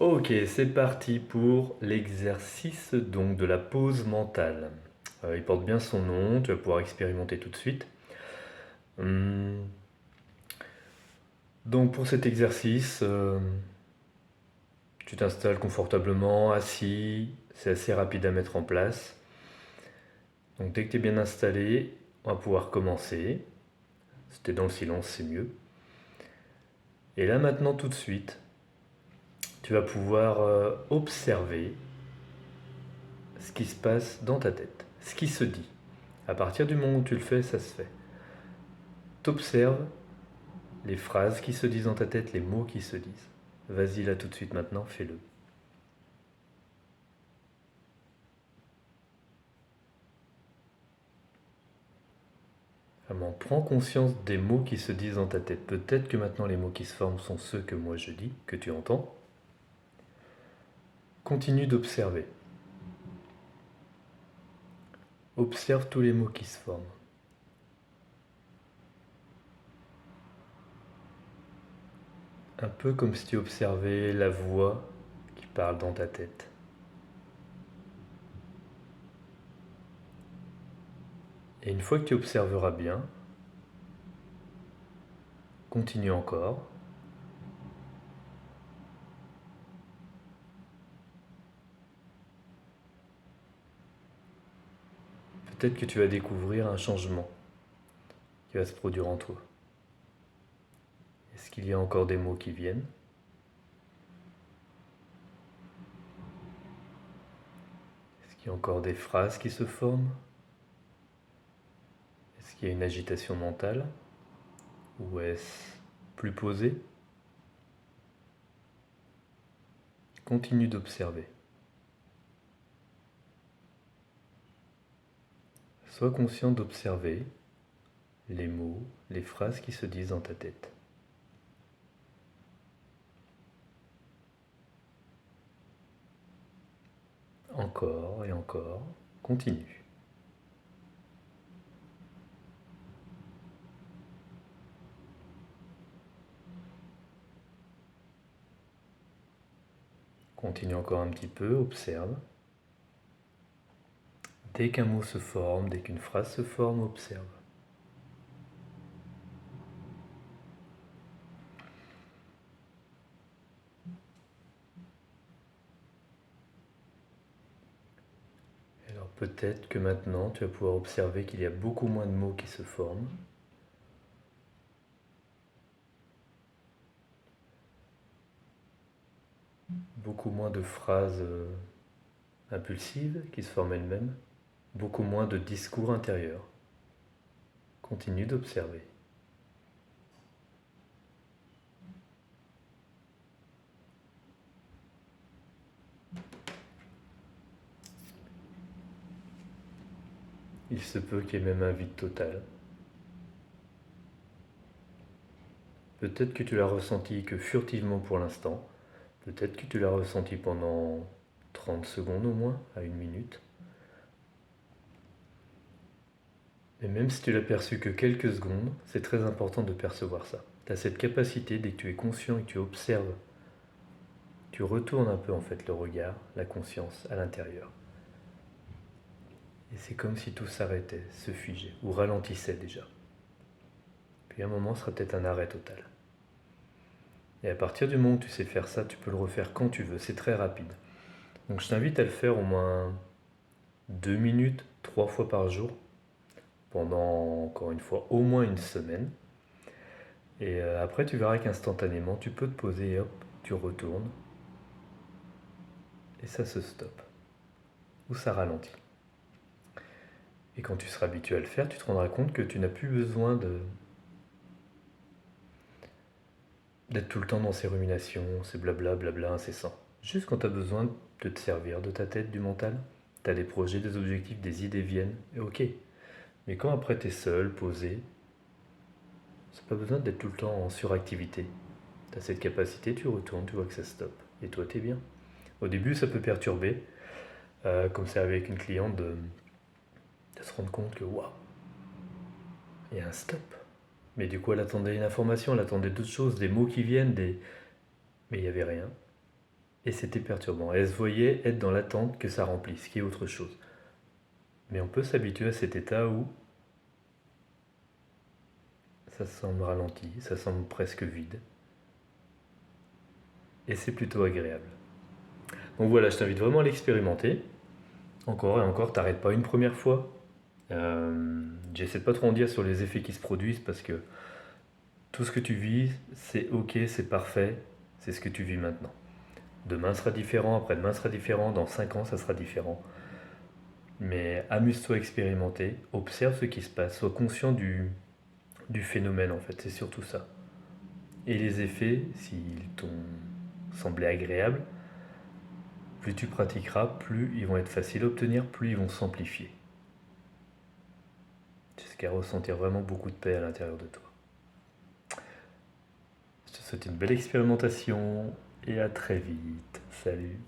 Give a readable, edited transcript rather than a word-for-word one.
Ok, c'est parti pour l'exercice donc de la pause mentale. Il porte bien son nom, tu vas pouvoir expérimenter tout de suite. Hum, Donc pour cet exercice, tu t'installes confortablement, assis, c'est assez rapide à mettre en place. Donc dès que tu es bien installé, on va pouvoir commencer. Si tu es dans le silence, c'est mieux. Et là maintenant tout de suite, tu vas pouvoir observer ce qui se passe dans ta tête, ce qui se dit. À partir du moment où tu le fais, ça se fait. T'observes les phrases qui se disent dans ta tête, les mots qui se disent. Vas-y là tout de suite maintenant, fais-le. Vraiment, prends conscience des mots qui se disent dans ta tête. Peut-être que maintenant les mots qui se forment sont ceux que moi je dis, que tu entends. Continue d'observer. Observe tous les mots qui se forment. Un peu comme si tu observais la voix qui parle dans ta tête. Et une fois que tu observeras bien, continue encore. Peut-être que tu vas découvrir un changement qui va se produire en toi. Est-ce qu'il y a encore des mots qui viennent? Est-ce qu'il y a encore des phrases qui se forment? Est-ce qu'il y a une agitation mentale? Ou est-ce plus posé? Continue d'observer. Sois conscient d'observer les mots, les phrases qui se disent dans ta tête. Encore et encore, continue. Continue encore un petit peu, observe. Dès qu'un mot se forme, dès qu'une phrase se forme, observe. Alors peut-être que maintenant tu vas pouvoir observer qu'il y a beaucoup moins de mots qui se forment. Beaucoup moins de phrases impulsives qui se forment elles-mêmes. Beaucoup moins de discours intérieurs. Continue d'observer. Il se peut qu'il y ait même un vide total. Peut-être que tu l'as ressenti que furtivement pour l'instant. Peut-être que tu l'as ressenti pendant 30 secondes au moins, à une minute. Et même si tu l'as perçu que quelques secondes, c'est très important de percevoir ça. Tu as cette capacité, dès que tu es conscient et que tu observes, tu retournes un peu en fait le regard, la conscience à l'intérieur. Et c'est comme si tout s'arrêtait, se figeait, ou ralentissait déjà. Puis un moment sera peut-être un arrêt total. Et à partir du moment où tu sais faire ça, tu peux le refaire quand tu veux, c'est très rapide. Donc je t'invite à le faire au moins 2 minutes, 3 fois par jour, pendant encore une fois au moins une semaine. Et après tu verras qu'instantanément tu peux te poser et hop, tu retournes. Et ça se stoppe. Ou ça ralentit. Et quand tu seras habitué à le faire, tu te rendras compte que tu n'as plus besoin d'être tout le temps dans ces ruminations, ces blabla, blabla incessants. Juste quand tu as besoin de te servir de ta tête, du mental, tu as des projets, des objectifs, des idées viennent, et ok. Mais quand après tu es seul, posé, c'est pas besoin d'être tout le temps en suractivité. Tu as cette capacité, tu retournes, tu vois que ça stoppe. Et toi, t'es bien. Au début, ça peut perturber, comme c'est avec une cliente, de se rendre compte que waouh, il y a un stop. Mais du coup, elle attendait une information, elle attendait d'autres choses, des mots qui viennent, mais il n'y avait rien. et c'était perturbant. Elle se voyait être dans l'attente que ça remplisse, qu'il y ait autre chose. Mais on peut s'habituer à cet état où ça semble ralenti, ça semble presque vide. Et c'est plutôt agréable. Donc voilà, je t'invite vraiment à l'expérimenter. Encore et encore, t'arrêtes pas une première fois. J'essaie de pas trop en dire sur les effets qui se produisent parce que tout ce que tu vis, c'est ok, c'est parfait, c'est ce que tu vis maintenant. Demain sera différent, après-demain sera différent, dans 5 ans ça sera différent. Mais amuse-toi à expérimenter, observe ce qui se passe, sois conscient du phénomène en fait, c'est surtout ça. Et les effets, s'ils t'ont semblé agréables, plus tu pratiqueras, plus ils vont être faciles à obtenir, plus ils vont s'amplifier. Jusqu'à ressentir vraiment beaucoup de paix à l'intérieur de toi. Je te souhaite une belle expérimentation et à très vite. Salut.